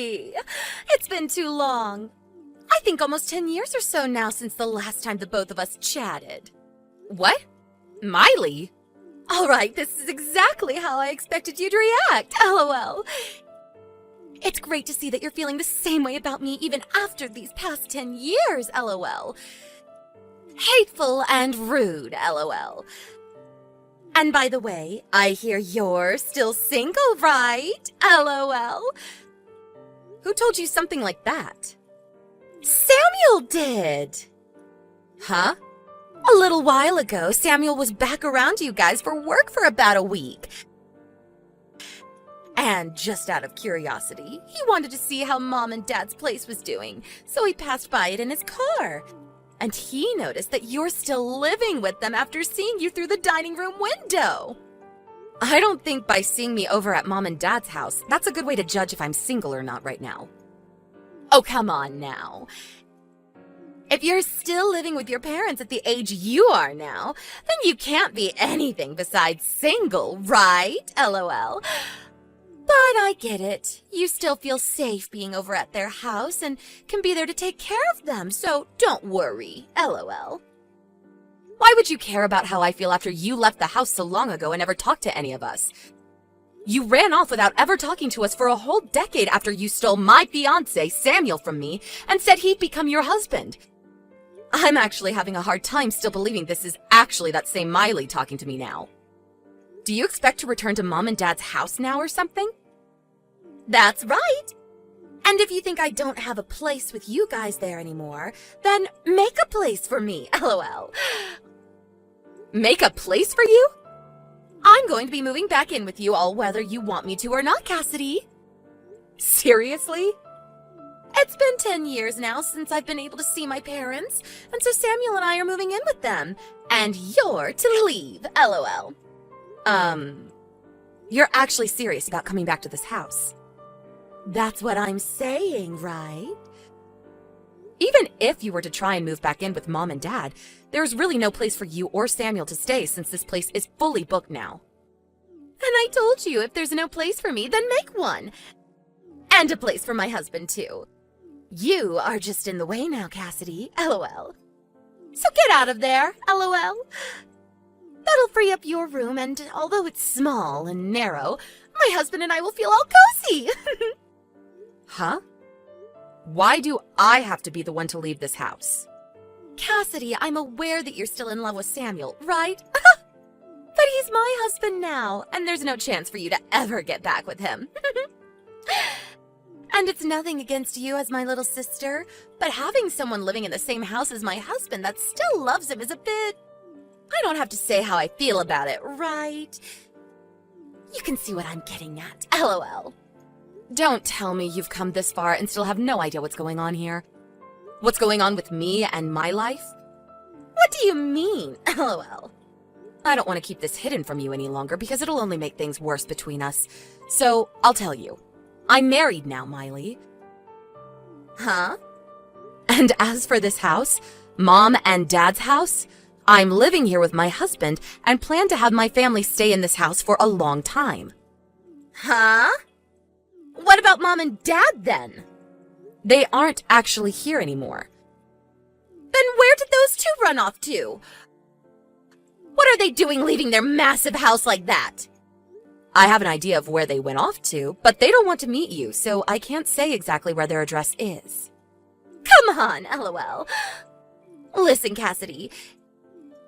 Cassie! It's been too long. I think almost 10 years or so now since the last time the both of us chatted. What? Miley? All right, this is exactly how I expected you to react, LOL. It's great to see that you're feeling the same way about me even after these past 10 years, LOL. Hateful and rude, LOL. And by the way, I hear you're still single, right? LOL. Who told you something like that? Samuel did. Huh? A little while ago, Samuel was back around you guys for work for about a week. And just out of curiosity, he wanted to see how Mom and Dad's place was doing, so he passed by it in his car. And he noticed that you're still living with them after seeing you through the dining room window. I don't think by seeing me over at Mom and Dad's house, that's a good way to judge if I'm single or not right now. Oh, come on now. If you're still living with your parents at the age you are now, then you can't be anything besides single, right? LOL. But I get it. You still feel safe being over at their house and can be there to take care of them, so don't worry, LOL. Why would you care about how I feel after you left the house so long ago and never talked to any of us? You ran off without ever talking to us for a whole decade after you stole my fiancé, Samuel, from me and said he'd become your husband. I'm actually having a hard time still believing this is actually that same Miley talking to me now. Do you expect to return to Mom and Dad's house now or something? That's right. And if you think I don't have a place with you guys there anymore, then make a place for me, LOL. Make a place for you? I'm going to be moving back in with you all whether you want me to or not, Cassidy. Seriously? It's been 10 years now since I've been able to see my parents, and so Samuel and I are moving in with them. And you're to leave, LOL. You're actually serious about coming back to this house? That's what I'm saying, right? Even if you were to try and move back in with Mom and Dad, there's really no place for you or Samuel to stay since this place is fully booked now. And I told you if there's no place for me, then make one. And a place for my husband, too. You are just in the way now, Cassidy, LOL. So get out of there, LOL. That'll free up your room, and although it's small and narrow, my husband and I will feel all cozy. Huh? Why do I have to be the one to leave this house? Cassidy, I'm aware that you're still in love with Samuel, right? But he's my husband now, and there's no chance for you to ever get back with him. And it's nothing against you as my little sister, but having someone living in the same house as my husband that still loves him is a bit... I don't have to say how I feel about it, right? You can see what I'm getting at, LOL. Don't tell me you've come this far and still have no idea what's going on here. What's going on with me and my life? What do you mean, LOL? I don't want to keep this hidden from you any longer because it'll only make things worse between us. So, I'll tell you. I'm married now, Miley. Huh? And as for this house, Mom and Dad's house, I'm living here with my husband and plan to have my family stay in this house for a long time. Huh? What about Mom and Dad, then? They aren't actually here anymore. Then where did those two run off to? What are they doing leaving their massive house like that? I have an idea of where they went off to, but they don't want to meet you, so I can't say exactly where their address is. Come on, LOL. Listen, Cassidy,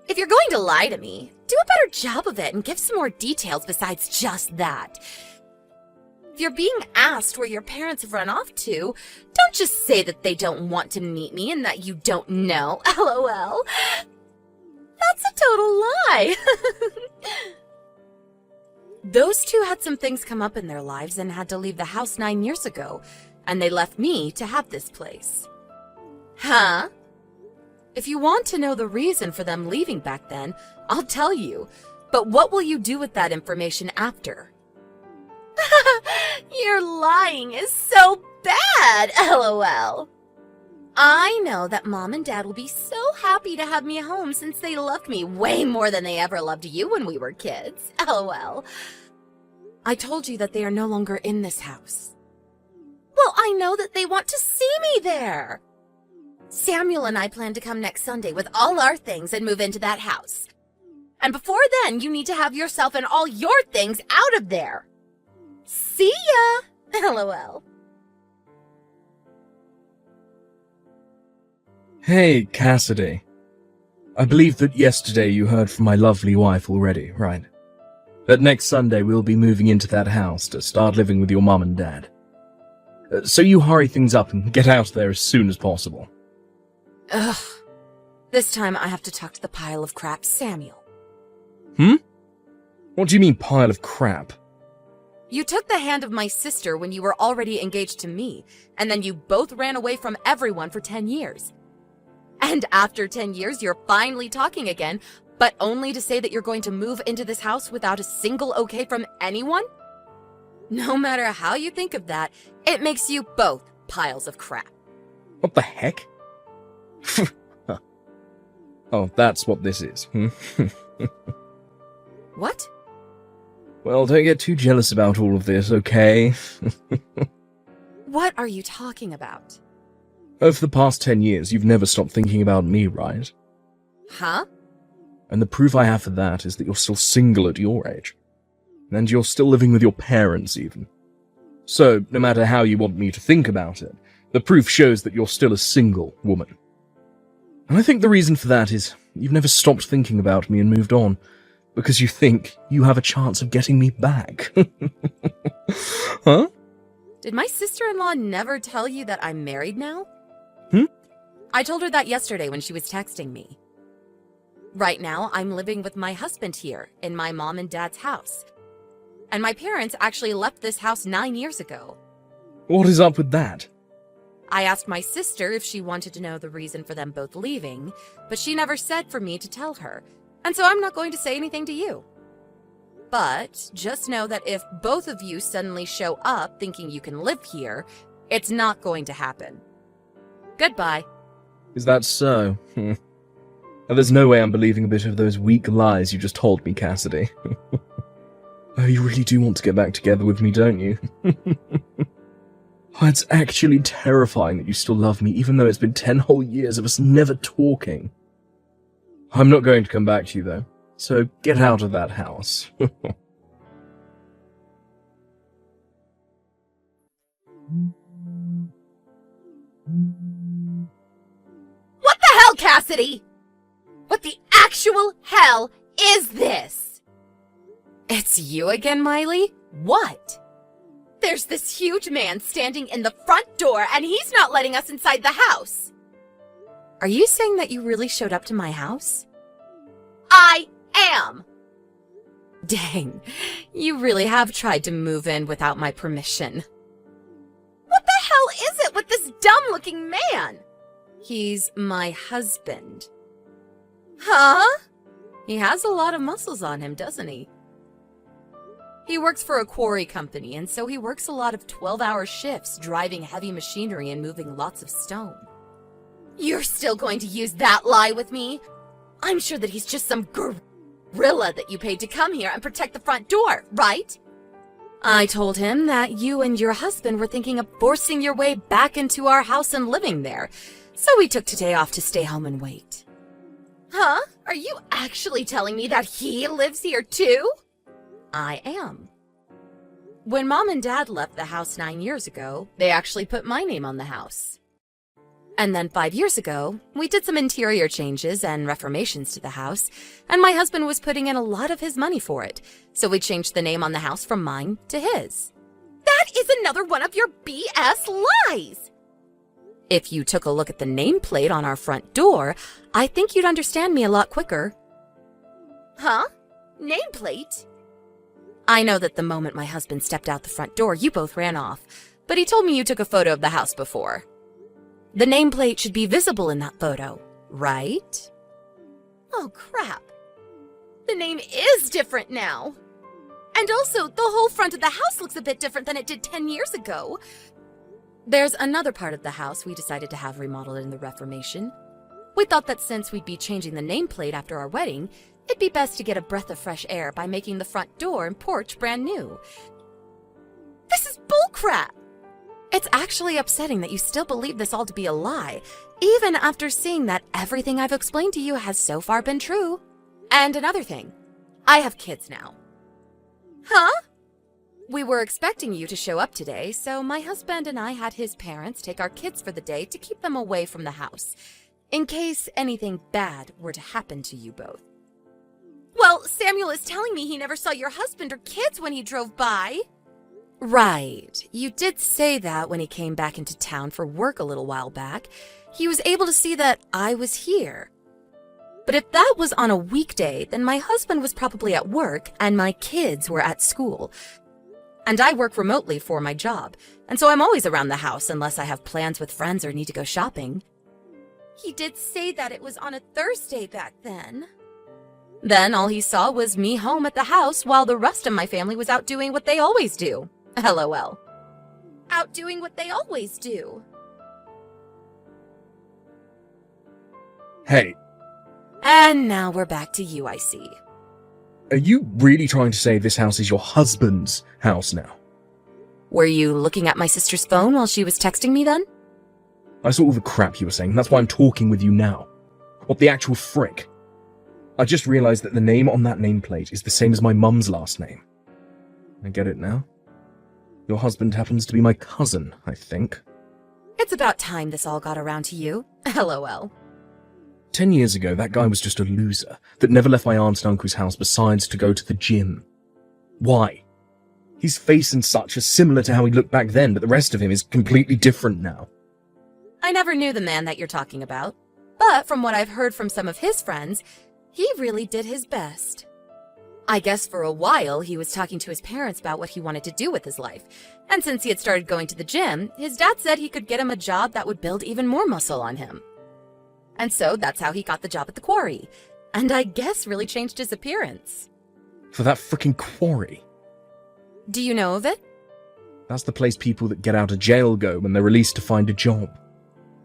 if you're going to lie to me, do a better job of it and give some more details besides just that. If you're being asked where your parents have run off to, don't just say that they don't want to meet me and that you don't know, LOL. That's a total lie. Those two had some things come up in their lives and had to leave the house 9 years ago, and they left me to have this place. Huh? If you want to know the reason for them leaving back then, I'll tell you. But what will you do with that information after? Your lying is so bad, LOL. I know that Mom and Dad will be so happy to have me home since they loved me way more than they ever loved you when we were kids, LOL. I told you that they are no longer in this house. Well, I know that they want to see me there. Samuel and I plan to come next Sunday with all our things and move into that house. And before then, you need to have yourself and all your things out of there. See ya! LOL. Hey, Cassidy. I believe that yesterday you heard from my lovely wife already, right? That next Sunday we'll be moving into that house to start living with your mum and dad. So you hurry things up and get out there as soon as possible. Ugh. This time I have to talk to the pile of crap Samuel. What do you mean, pile of crap? You took the hand of my sister when you were already engaged to me, and then you both ran away from everyone for 10 years. And after 10 years, you're finally talking again, but only to say that you're going to move into this house without a single okay from anyone? No matter how you think of that, it makes you both piles of crap. What the heck? Oh, that's what this is. What? Well, don't get too jealous about all of this, okay? What are you talking about? Over the past 10 years, you've never stopped thinking about me, right? Huh? And the proof I have for that is that you're still single at your age. And you're still living with your parents, even. So, no matter how you want me to think about it, the proof shows that you're still a single woman. And I think the reason for that is you've never stopped thinking about me and moved on, because you think you have a chance of getting me back. Huh? Did my sister-in-law never tell you that I'm married now? I told her that yesterday when she was texting me. Right now, I'm living with my husband here in my mom and dad's house. And my parents actually left this house 9 years ago. What is up with that? I asked my sister if she wanted to know the reason for them both leaving, but she never said for me to tell her, and so I'm not going to say anything to you. But just know that if both of you suddenly show up thinking you can live here, it's not going to happen. Goodbye. Is that so? And there's no way I'm believing a bit of those weak lies you just told me, Cassidy. Oh, you really do want to get back together with me, don't you? Oh, it's actually terrifying that you still love me, even though it's been 10 whole years of us never talking. I'm not going to come back to you, though, so get out of that house. What the hell, Cassidy? What the actual hell is this? It's you again, Miley? What? There's this huge man standing in the front door, and he's not letting us inside the house. Are you saying that you really showed up to my house? I am. Dang, you really have tried to move in without my permission. What the hell is it with this dumb-looking man? He's my husband. Huh? He has a lot of muscles on him, doesn't he? He works for a quarry company, and so he works a lot of 12-hour shifts, driving heavy machinery and moving lots of stone. You're still going to use that lie with me? I'm sure that he's just some gorilla that you paid to come here and protect the front door, right? I told him that you and your husband were thinking of forcing your way back into our house and living there, so we took today off to stay home and wait. Huh? Are you actually telling me that he lives here too? I am. When Mom and Dad left the house 9 years ago, they actually put my name on the house. And then 5 years ago, we did some interior changes and reformations to the house, and my husband was putting in a lot of his money for it, so we changed the name on the house from mine to his. That is another one of your BS lies! If you took a look at the nameplate on our front door, I think you'd understand me a lot quicker. Huh? Nameplate? I know that the moment my husband stepped out the front door, you both ran off, but he told me you took a photo of the house before. The nameplate should be visible in that photo, right? Oh, crap. The name is different now. And also, the whole front of the house looks a bit different than it did 10 years ago. There's another part of the house we decided to have remodeled in the Reformation. We thought that since we'd be changing the nameplate after our wedding, it'd be best to get a breath of fresh air by making the front door and porch brand new. This is bullcrap! It's actually upsetting that you still believe this all to be a lie, even after seeing that everything I've explained to you has so far been true. And another thing, I have kids now. Huh? We were expecting you to show up today, so my husband and I had his parents take our kids for the day to keep them away from the house, in case anything bad were to happen to you both. Well, Samuel is telling me he never saw your husband or kids when he drove by. Right. You did say that when he came back into town for work a little while back. He was able to see that I was here. But if that was on a weekday, then my husband was probably at work and my kids were at school. And I work remotely for my job, and so I'm always around the house unless I have plans with friends or need to go shopping. He did say that it was on a Thursday back then. Then all he saw was me home at the house while the rest of my family was out doing what they always do. LOL. Out doing what they always do. Hey, And now we're back to you, I see. are you really trying to say this house is your husband's house now? Were you looking at my sister's phone while she was texting me then? I saw all the crap you were saying, that's why I'm talking with you now. What the actual frick? I just realized that the name on that nameplate is the same as my mum's last name. I get it now. Your husband happens to be my cousin, I think. It's about time this all got around to you. LOL. 10 years ago, that guy was just a loser that never left my aunt and uncle's house besides to go to the gym. Why? His face and such are similar to how he looked back then, but the rest of him is completely different now. I never knew the man that you're talking about, but from what I've heard from some of his friends, he really did his best. I guess for a while he was talking to his parents about what he wanted to do with his life, and since he had started going to the gym, his dad said he could get him a job that would build even more muscle on him. And so that's how he got the job at the quarry, and I guess really changed his appearance. For that frickin' quarry. Do you know of it? That's the place people that get out of jail go when they're released to find a job.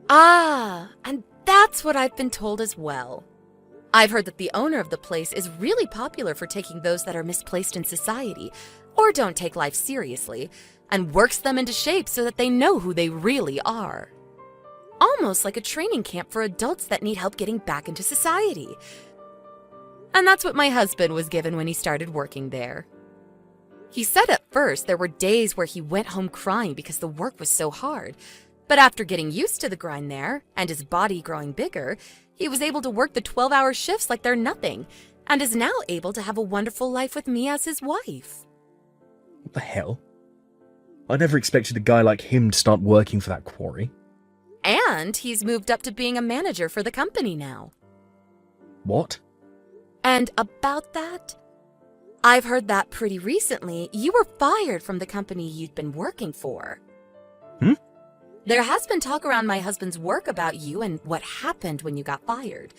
Ah, and that's what I've been told as well. I've heard that the owner of the place is really popular for taking those that are misplaced in society, or don't take life seriously, and works them into shape so that they know who they really are. Almost like a training camp for adults that need help getting back into society. And that's what my husband was given when he started working there. He said at first there were days where he went home crying because the work was so hard, but after getting used to the grind there, and his body growing bigger, he was able to work the 12-hour shifts like they're nothing, and is now able to have a wonderful life with me as his wife. What the hell? I never expected a guy like him to start working for that quarry. And he's moved up to being a manager for the company now. What? And about that, I've heard that pretty recently you were fired from the company you'd been working for. There has been talk around my husband's work about you and what happened when you got fired.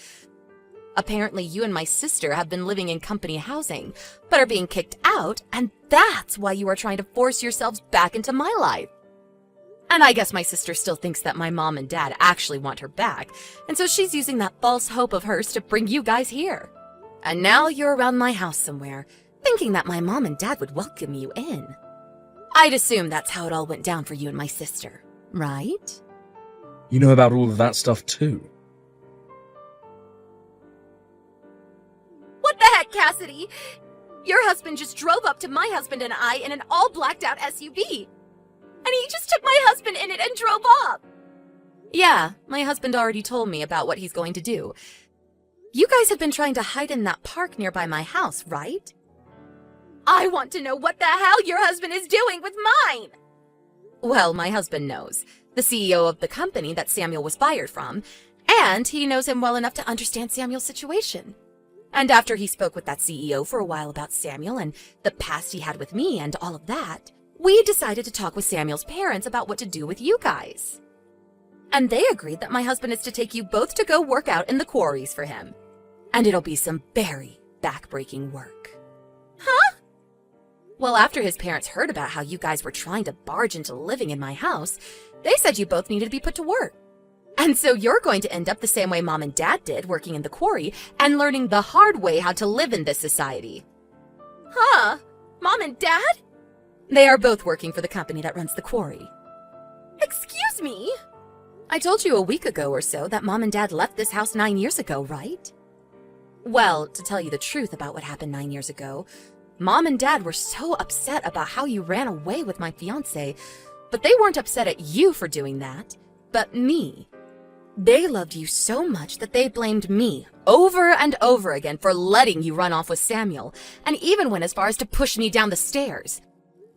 Apparently, you and my sister have been living in company housing, but are being kicked out, and that's why you are trying to force yourselves back into my life. And I guess my sister still thinks that my mom and dad actually want her back, and so she's using that false hope of hers to bring you guys here. And now you're around my house somewhere, thinking that my mom and dad would welcome you in. I'd assume that's how it all went down for you and my sister. Right? You know about all of that stuff too. What the heck, Cassidy? Your husband just drove up to my husband and I in an all blacked out SUV. And he just took my husband in it and drove off. Yeah, my husband already told me about what he's going to do. You guys have been trying to hide in that park nearby my house, right? I want to know what the hell your husband is doing with mine. Well, my husband knows, the CEO of the company that Samuel was fired from, and he knows him well enough to understand Samuel's situation. And after he spoke with that CEO for a while about Samuel and the past he had with me and all of that, we decided to talk with Samuel's parents about what to do with you guys. And they agreed that my husband is to take you both to go work out in the quarries for him. And it'll be some very back-breaking work. Huh? Well, after his parents heard about how you guys were trying to barge into living in my house, they said you both needed to be put to work. And so you're going to end up the same way Mom and Dad did, working in the quarry and learning the hard way how to live in this society. Huh? Mom and Dad? They are both working for the company that runs the quarry. Excuse me? I told you a week ago or so that Mom and Dad left this house 9 years ago, right? Well, to tell you the truth about what happened 9 years ago, Mom and Dad were so upset about how you ran away with my fiancé, but they weren't upset at you for doing that, but me. They loved you so much that they blamed me over and over again for letting you run off with Samuel, and even went as far as to push me down the stairs.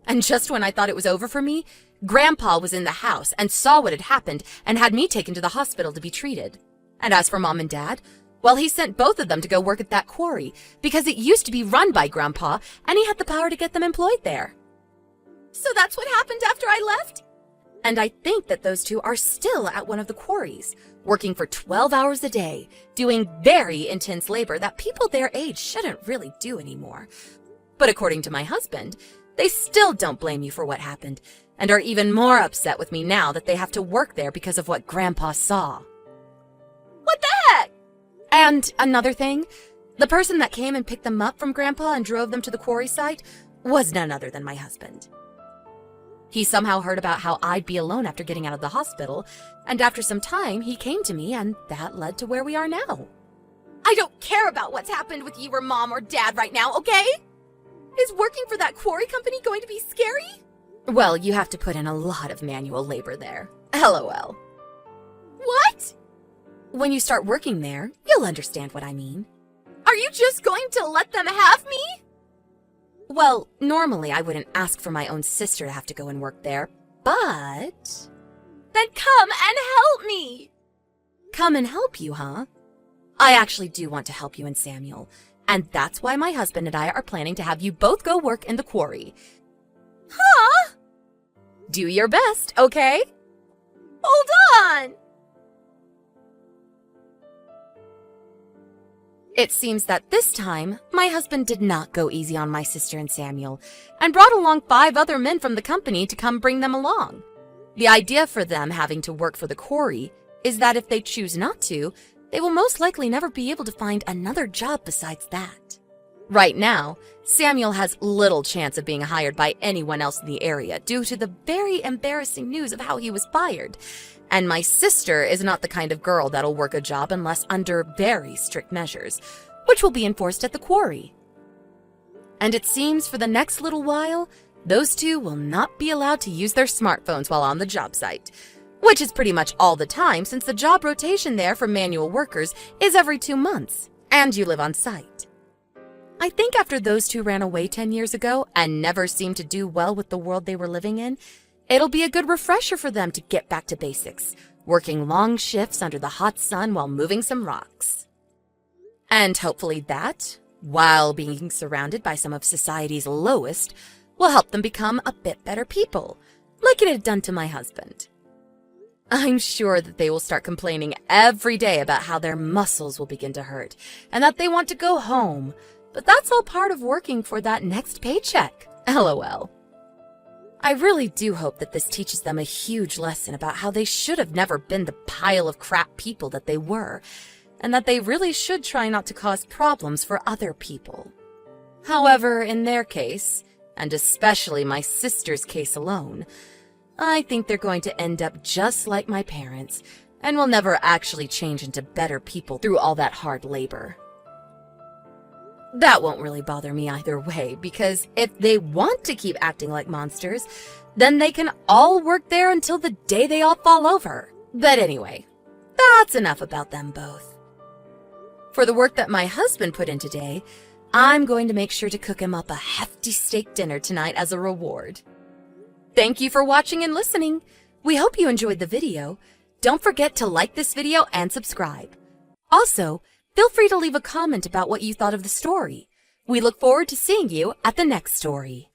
And just when I thought it was over for me, Grandpa was in the house and saw what had happened and had me taken to the hospital to be treated. And as for Mom and Dad, well, he sent both of them to go work at that quarry because it used to be run by Grandpa and he had the power to get them employed there. So that's what happened after I left? And I think that those two are still at one of the quarries, working for 12 hours a day, doing very intense labor that people their age shouldn't really do anymore. But according to my husband, they still don't blame you for what happened, and are even more upset with me now that they have to work there because of what Grandpa saw. What the heck? And another thing, the person that came and picked them up from Grandpa and drove them to the quarry site was none other than my husband. He somehow heard about how I'd be alone after getting out of the hospital, and after some time, he came to me, and that led to where we are now. I don't care about what's happened with you or Mom or Dad right now, okay? Is working for that quarry company going to be scary? Well, you have to put in a lot of manual labor there. LOL. What? When you start working there, you'll understand what I mean. Are you just going to let them have me? Well, normally I wouldn't ask for my own sister to have to go and work there, but... Then come and help me! Come and help you, huh? I actually do want to help you and Samuel, and that's why my husband and I are planning to have you both go work in the quarry. Huh? Do your best, okay? Hold on! It seems that this time, my husband did not go easy on my sister and Samuel, and brought along 5 other men from the company to come bring them along. The idea for them having to work for the quarry is that if they choose not to, they will most likely never be able to find another job besides that. Right now, Samuel has little chance of being hired by anyone else in the area due to the very embarrassing news of how he was fired. And my sister is not the kind of girl that'll work a job unless under very strict measures, which will be enforced at the quarry. And it seems for the next little while, those two will not be allowed to use their smartphones while on the job site, which is pretty much all the time since the job rotation there for manual workers is every 2 months, and you live on site. I think after those two ran away 10 years ago and never seemed to do well with the world they were living in, it'll be a good refresher for them to get back to basics, working long shifts under the hot sun while moving some rocks. And hopefully that, while being surrounded by some of society's lowest, will help them become a bit better people, like it had done to my husband. I'm sure that they will start complaining every day about how their muscles will begin to hurt and that they want to go home, but that's all part of working for that next paycheck. LOL. I really do hope that this teaches them a huge lesson about how they should have never been the pile of crap people that they were, and that they really should try not to cause problems for other people. However, in their case, and especially my sister's case alone, I think they're going to end up just like my parents, and will never actually change into better people through all that hard labor. That won't really bother me either way, because if they want to keep acting like monsters, then they can all work there until the day they all fall over. But anyway, that's enough about them both. For the work that my husband put in today, I'm going to make sure to cook him up a hefty steak dinner tonight as a reward. Thank you for watching and listening. We hope you enjoyed the video. Don't forget to like this video and subscribe. Also, feel free to leave a comment about what you thought of the story. We look forward to seeing you at the next story.